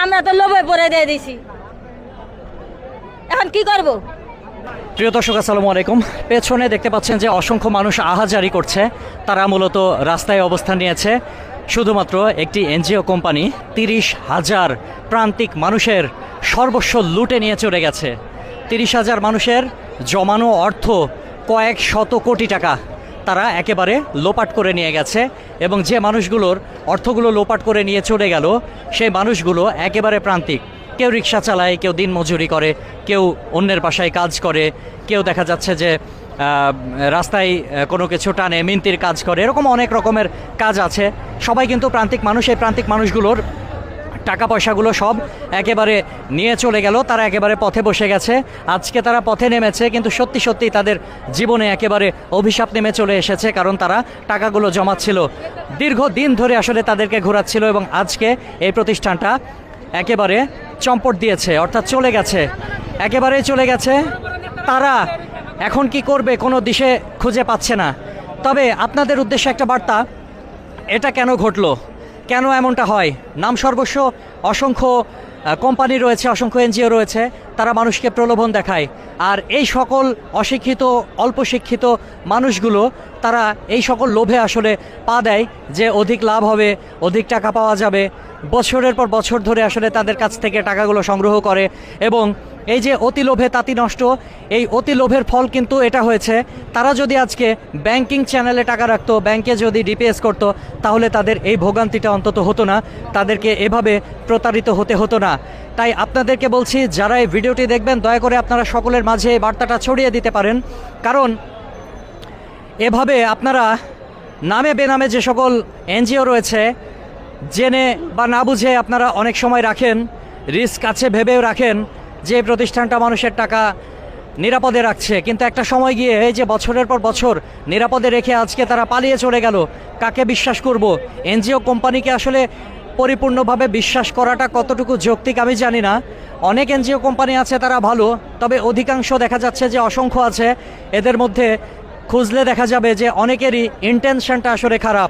আমরা তো লোভে পড়ে দিয়ে দিছি, এখন কি করব? প্রিয় দর্শক আসসালামু আলাইকুম। পেছনে দেখতে পাচ্ছেন যে অসংখ্য মানুষ আহাজারি করছে। তারা মূলত রাস্তায় অবস্থান নিয়েছে। শুধুমাত্র একটি এনজিও কোম্পানি 30,000 প্রান্তিক মানুষের সর্বস্ব লুটে নিয়ে চলে গেছে। 30,000 মানুষের জমানো অর্থ কয়েক শত কোটি টাকা তারা একেবারে লোপাট করে নিয়ে গেছে। এবং যে মানুষগুলোর অর্থগুলো লোপাট করে নিয়ে চলে গেল, সেই মানুষগুলো একেবারে প্রান্তিক। কেউ রিক্সা চালায়, কেউ দিনমজুরি করে, কেউ অন্যের বাসায় কাজ করে, কেউ দেখা যাচ্ছে যে রাস্তায় কোনো কিছু টানে, মিন্তির কাজ করে, এরকম অনেক রকমের কাজ আছে। সবাই কিন্তু প্রান্তিক মানুষ। এই প্রান্তিক মানুষগুলোর টাকা পয়সাগুলো সব একেবারে নিয়ে চলে গেল। তারা একেবারে পথে বসে গেছে। আজকে তারা পথে নেমেছে, কিন্তু সত্যি সত্যি তাদের জীবনে একেবারে অভিশাপ নেমে চলে এসেছে। কারণ তারা টাকাগুলো জমাচ্ছিল, দীর্ঘদিন ধরে আসলে তাদেরকে ঘোরাচ্ছিল, এবং আজকে এই প্রতিষ্ঠানটা একেবারে চম্পট দিয়েছে, অর্থাৎ চলে গেছে, একেবারেই চলে গেছে। তারা এখন কি করবে কোনো দিশে খুঁজে পাচ্ছে না। তবে আপনাদের উদ্দেশ্যে একটা বার্তা, এটা কেন ঘটলো, কেন এমনটা হয়? নাম সর্বস্ব অসংখ্য কোম্পানি রয়েছে, অসংখ্য এনজিও রয়েছে, তারা মানুষকে প্রলোভন দেখায়। আর এই সকল অশিক্ষিত, অল্প শিক্ষিত মানুষগুলো তারা এই সকল লোভে আসলে পা দেয় যে অধিক লাভ হবে, অধিক টাকা পাওয়া যাবে। বছরের পর বছর ধরে আসলে তাদের কাছ থেকে টাকাগুলো সংগ্রহ করে। এবং এই যে অতি লোভে তাতি নষ্ট, এই অতি লোভের ফল কিন্তু এটা হয়েছে, তারা যদি আজকে ব্যাংকিং চ্যানেলে টাকা রাখতো, ব্যাংকে যদি ডিপিএস করতো, তাহলে তাদের এই ভোগান্তিটা অন্তত হতো না, তাদেরকে এভাবে প্রতারিত হতে হতো না। তাই আপনাদেরকে বলছি, যারা এই ভিডিওটি দেখবেন, দয়া করে আপনারা সকলের মাঝে এই বার্তাটা ছড়িয়ে দিতে পারেন। কারণ এভাবে আপনারা নামে বেনামে যে সকল এনজিও রয়েছে, জেনে বা না বুঝে আপনারা অনেক সময় রাখেন, রিস্ক আছে ভেবেও রাখেন যে প্রতিষ্ঠানটা মানুষের টাকা নিরাপদে রাখছে, কিন্তু একটা সময় গিয়ে এই যে বছরের পর বছর নিরাপদে রেখে আজকে তারা পালিয়ে চলে গেল, কাকে বিশ্বাস করব? এনজিও কোম্পানিকে আসলে পরিপূর্ণভাবে বিশ্বাস করাটা কতটুকু যৌক্তিক আমি জানি না। অনেক এনজিও কোম্পানি আছে তারা ভালো, তবে অধিকাংশ দেখা যাচ্ছে যে অসংখ্য আছে, এদের মধ্যে খুঁজলে দেখা যাবে যে অনেকেরই ইন্টেনশনটা আসলে খারাপ।